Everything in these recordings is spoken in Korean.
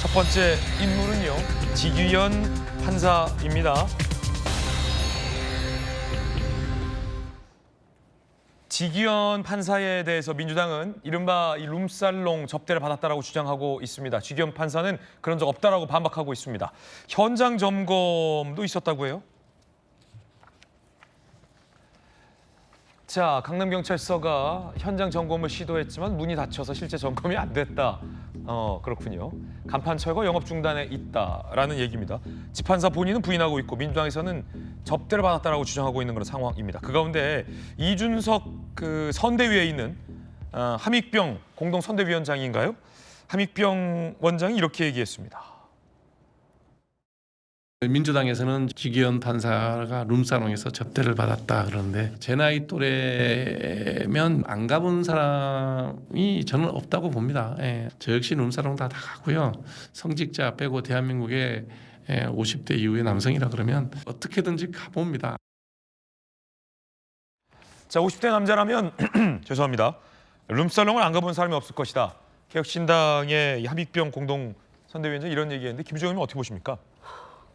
첫 번째 인물은요, 지규현 판사입니다. 지규현 판사에 대해서 민주당은 이른바 이 룸살롱 접대를 받았다라고 주장하고 있습니다. 지규현 판사는 그런 적 없다라고 반박하고 있습니다. 현장 점검도 있었다고 해요? 자, 강남경찰서가 현장 점검을 시도했지만 문이 닫혀서 실제 점검이 안 됐다. 그렇군요. 간판 철거 영업 중단에 있다라는 얘기입니다. 지판사 본인은 부인하고 있고 민주당에서는 접대를 받았다라고 주장하고 있는 그런 상황입니다. 그 가운데 이준석 그 선대위에 있는 함익병 공동 선대위원장인가요? 함익병 원장이 이렇게 얘기했습니다. 민주당에서는 지규현 판사가 룸사롱에서 접대를 받았다 그러는데 제 나이 또래면 안 가본 사람이 저는 없다고 봅니다. 예. 저 역시 룸사롱 다 가고요. 성직자 빼고 대한민국의 50대 이후의 남성이라 그러면 어떻게든지 가봅니다. 자, 50대 남자라면 죄송합니다. 룸살롱을 안 가본 사람이 없을 것이다. 개혁신당의 함익병 공동 선대위원장 이런 얘기했는데 김주영님 어떻게 보십니까?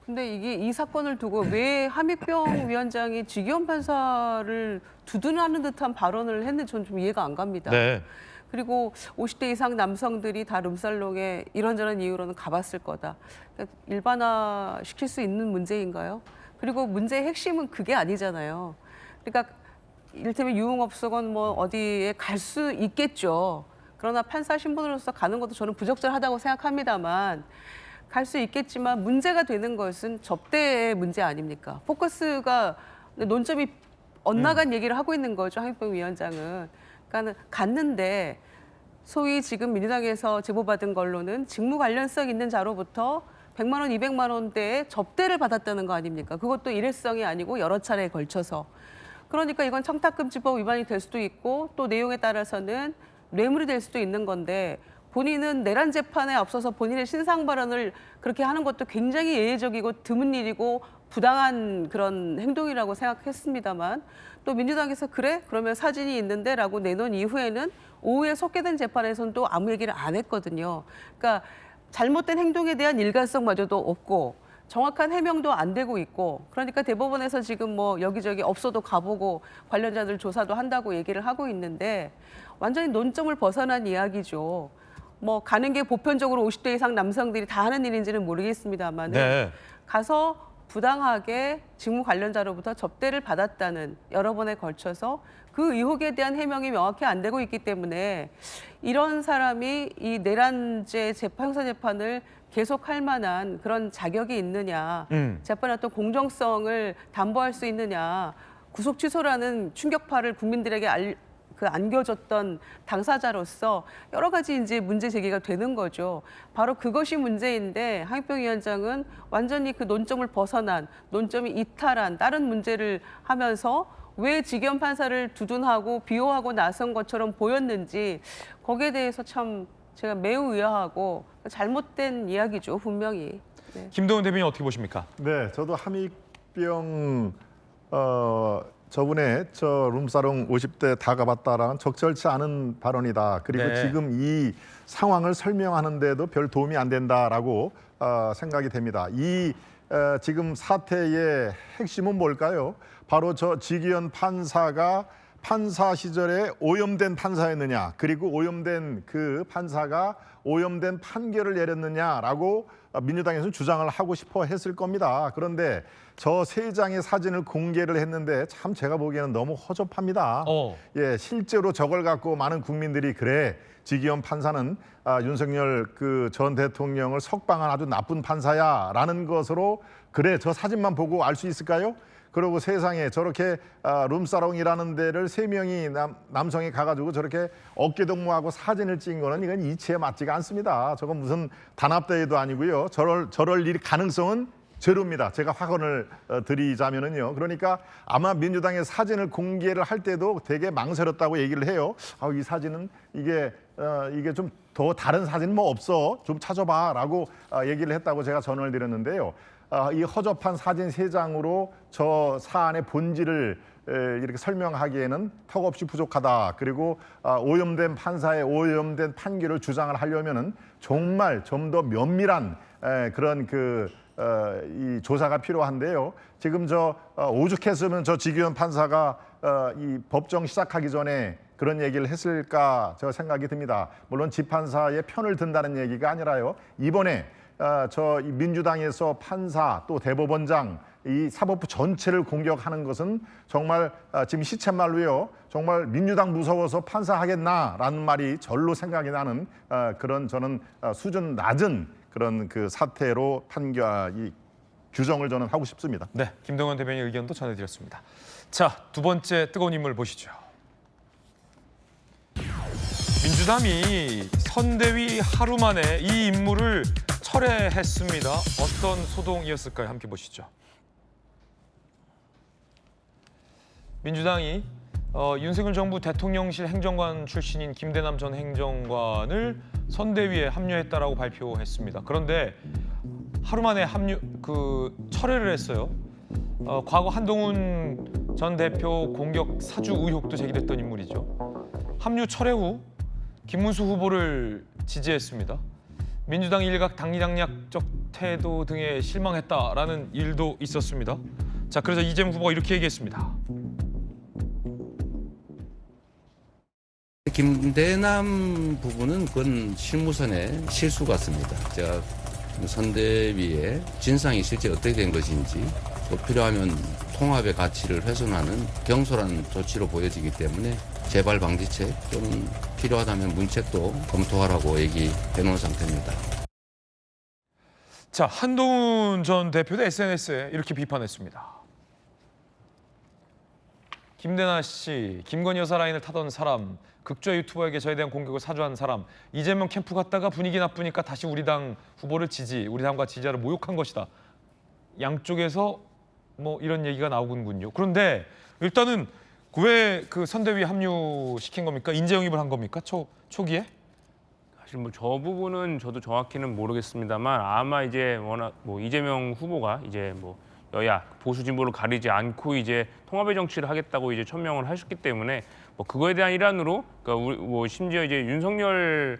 근데 이게 이 사건을 두고 왜 함익병 위원장이 지규현 판사를 두둔하는 듯한 발언을 했는지 저는 좀 이해가 안 갑니다. 네. 그리고 50대 이상 남성들이 다 룸살롱에 이런저런 이유로는 가봤을 거다. 그러니까 일반화시킬 수 있는 문제인가요? 그리고 문제의 핵심은 그게 아니잖아요. 그러니까 이를테면 유흥업소건 뭐 어디에 갈 수 있겠죠. 그러나 판사 신분으로서 가는 것도 저는 부적절하다고 생각합니다만 갈 수 있겠지만 문제가 되는 것은 접대의 문제 아닙니까? 포커스가 논점이 엇나간 얘기를 하고 있는 거죠. 함익병 위원장은. 그러니까 갔는데 소위 지금 민주당에서 제보받은 걸로는 직무 관련성 있는 자로부터 100만 원, 200만 원대의 접대를 받았다는 거 아닙니까? 그것도 일회성이 아니고 여러 차례에 걸쳐서. 그러니까 이건 청탁금지법 위반이 될 수도 있고 또 내용에 따라서는 뇌물이 될 수도 있는 건데 본인은 내란 재판에 앞서서 본인의 신상 발언을 그렇게 하는 것도 굉장히 예외적이고 드문 일이고 부당한 그런 행동이라고 생각했습니다만 또 민주당에서 그래? 그러면 사진이 있는데 라고 내놓은 이후에는 오후에 속개된 재판에서는 또 아무 얘기를 안 했거든요. 그러니까 잘못된 행동에 대한 일관성마저도 없고 정확한 해명도 안 되고 있고 그러니까 대법원에서 지금 뭐 여기저기 업소도 가보고 관련자들 조사도 한다고 얘기를 하고 있는데 완전히 논점을 벗어난 이야기죠. 뭐 가는 게 보편적으로 50대 이상 남성들이 다 하는 일인지는 모르겠습니다만 네. 가서 부당하게 직무 관련자로부터 접대를 받았다는 여러 번에 걸쳐서 그 의혹에 대한 해명이 명확히 안 되고 있기 때문에 이런 사람이 이 내란죄 형사 재판을 계속할 만한 그런 자격이 있느냐, 재판의 어떤 공정성을 담보할 수 있느냐, 구속 취소라는 충격파를 국민들에게 안겨줬던 당사자로서 여러 가지 이제 문제 제기가 되는 거죠. 바로 그것이 문제인데 함익병 위원장은 완전히 그 논점을 벗어난, 논점이 이탈한 다른 문제를 하면서 왜 지규현 판사를 두둔하고 비호하고 나선 것처럼 보였는지 거기에 대해서 참 제가 매우 의아하고 잘못된 이야기죠, 분명히. 네. 김동훈 대변인 어떻게 보십니까? 네, 저도 함익병 저번에 저 룸사롱 50대 다 가봤다라는 적절치 않은 발언이다. 그리고 네. 지금 이 상황을 설명하는데도 별 도움이 안 된다라고 생각이 됩니다. 이 지금 사태의 핵심은 뭘까요? 바로 저 지규현 판사가 판사 시절에 오염된 판사였느냐, 그리고 오염된 그 판사가 오염된 판결을 내렸느냐라고 민주당에서는 주장을 하고 싶어 했을 겁니다. 그런데 저 세 장의 사진을 공개를 했는데 참 제가 보기에는 너무 허접합니다. 예, 실제로 저걸 갖고 많은 국민들이 그래, 지규현 판사는 윤석열 그 전 대통령을 석방한 아주 나쁜 판사야라는 것으로 그래, 저 사진만 보고 알 수 있을까요? 그리고 세상에 저렇게 룸사롱이라는 데를 세 명이 남성이 가가지고 저렇게 어깨동무하고 사진을 찍은 거는 이건 이치에 맞지가 않습니다. 저건 무슨 단합대회도 아니고요. 저럴 일 가능성은 제로입니다. 제가 확언을 드리자면은요. 그러니까 아마 민주당의 사진을 공개를 할 때도 되게 망설였다고 얘기를 해요. 이 사진은 이게 좀 더 다른 사진 뭐 없어? 좀 찾아봐라고 얘기를 했다고 제가 전언을 드렸는데요. 이 허접한 사진 세 장으로 저 사안의 본질을 이렇게 설명하기에는 턱없이 부족하다. 그리고 오염된 판사의 오염된 판결을 주장을 하려면은 정말 좀 더 면밀한 그런 이 조사가 필요한데요. 지금 오죽했으면 지기현 판사가 이 법정 시작하기 전에 그런 얘기를 했을까 저 생각이 듭니다. 물론 재판사의 편을 든다는 얘기가 아니라요. 이번에 이 민주당에서 판사 또 대법원장 이 사법부 전체를 공격하는 것은 정말 지금 시쳇말로요. 정말 민주당 무서워서 판사하겠나라는 말이 절로 생각이 나는 그런 저는 수준 낮은 그런 그 사태로 이 규정을 저는 하고 싶습니다. 네, 김동연 대변인 의견도 전해드렸습니다. 자, 두 번째 뜨거운 인물 보시죠. 민주당이 선대위 하루 만에 이 인물을 철회했습니다. 어떤 소동이었을까요? 함께 보시죠. 민주당이 윤석열 정부 대통령실 행정관 출신인 김대남 전 행정관을 선대위에 합류했다라고 발표했습니다. 그런데 하루 만에 철회를 했어요. 과거 한동훈 전 대표 공격 사주 의혹도 제기됐던 인물이죠. 합류 철회 후 김문수 후보를 지지했습니다. 민주당 일각 당리당략적 태도 등에 실망했다라는 일도 있었습니다. 자, 그래서 이재명 후보가 이렇게 얘기했습니다. 김대남 부분은 그건 실무선의 실수 같습니다. 제가 선대위의 진상이 실제 어떻게 된 것인지 또 필요하면 통합의 가치를 훼손하는 경솔한 조치로 보여지기 때문에 재발 방지책 또는 필요하다면 문책도 검토하라고 얘기해 놓은 상태입니다. 자, 한동훈 전 대표도 SNS에 이렇게 비판했습니다. 김대나 씨, 김건희 여사 라인을 타던 사람, 극좌 유튜버에게 저에 대한 공격을 사주한 사람, 이재명 캠프 갔다가 분위기 나쁘니까 다시 우리 당 후보를 우리 당과 지지자를 모욕한 것이다. 양쪽에서 이런 얘기가 나오군요. 그런데 일단은 왜 그 선대위 합류시킨 겁니까? 인재 영입을 한 겁니까? 초기에? 사실 저 부분은 저도 정확히는 모르겠습니다만 아마 이제 워낙 이재명 후보가 이제 여야 보수 진보를 가리지 않고 이제 통합의 정치를 하겠다고 이제 천명을 하셨기 때문에 그거에 대한 일환으로 그러니까 심지어 이제 윤석열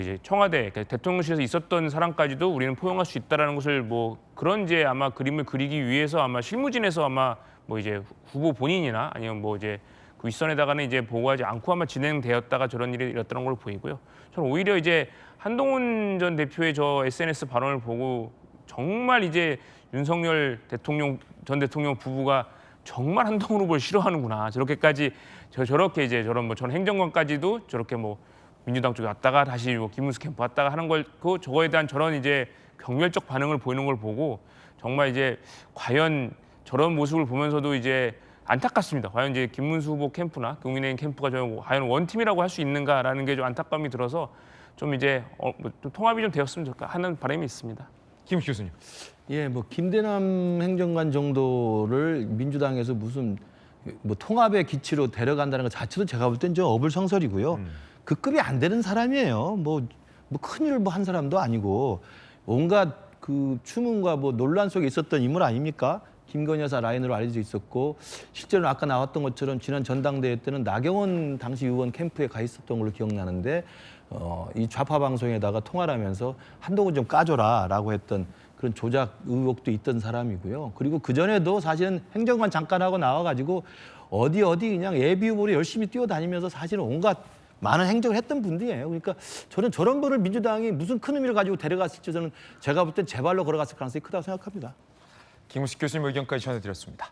이제 청와대 대통령실에서 있었던 사람까지도 우리는 포용할 수 있다라는 것을 그런 이제 아마 그림을 그리기 위해서 아마 실무진에서 아마 이제 후보 본인이나 아니면 이제 그 윗선에다가는 이제 보고하지 않고 아마 진행되었다가 저런 일이 일었던 걸로 보이고요. 저는 오히려 이제 한동훈 전 대표의 SNS 발언을 보고 정말 이제 윤석열 전 대통령 부부가 정말 한동훈 후보를 싫어하는구나. 저렇게까지 저렇게 이제 전 행정관까지도 저렇게 민주당 쪽에 왔다가 다시 김문수 캠프 왔다가 하는 걸 저거에 대한 저런 이제 경멸적 반응을 보이는 걸 보고 정말 이제 과연 저런 모습을 보면서도 이제 안타깝습니다. 과연 이제 김문수 후보 캠프나 국민의힘 캠프가 과연 원팀이라고 할 수 있는가라는 게 좀 안타까움이 들어서 좀 이제 좀 통합이 좀 되었으면 하는 바람이 있습니다. 김 교수님. 예, 김대남 행정관 정도를 민주당에서 무슨 통합의 기치로 데려간다는 것 자체도 제가 볼 땐 좀 어불성설이고요. 그 급이 안 되는 사람이에요. 큰일 한 사람도 아니고 온갖 그 추문과 논란 속에 있었던 인물 아닙니까? 김건희 여사 라인으로 알려져 있었고 실제로는 아까 나왔던 것처럼 지난 전당대회 때는 나경원 당시 의원 캠프에 가 있었던 걸로 기억나는데 이 좌파 방송에다가 통화를 하면서 한동훈 좀 까줘라라고 했던 그런 조작 의혹도 있던 사람이고요. 그리고 그전에도 사실은 행정관 잠깐 하고 나와가지고 어디 그냥 예비 후보로 열심히 뛰어다니면서 사실은 온갖 많은 행정을 했던 분들이에요. 그러니까 저는 저런 분을 민주당이 무슨 큰 의미를 가지고 데려갔을지 저는 제가 볼 땐 제 발로 걸어갔을 가능성이 크다고 생각합니다. 김우식 교수님 의견까지 전해드렸습니다.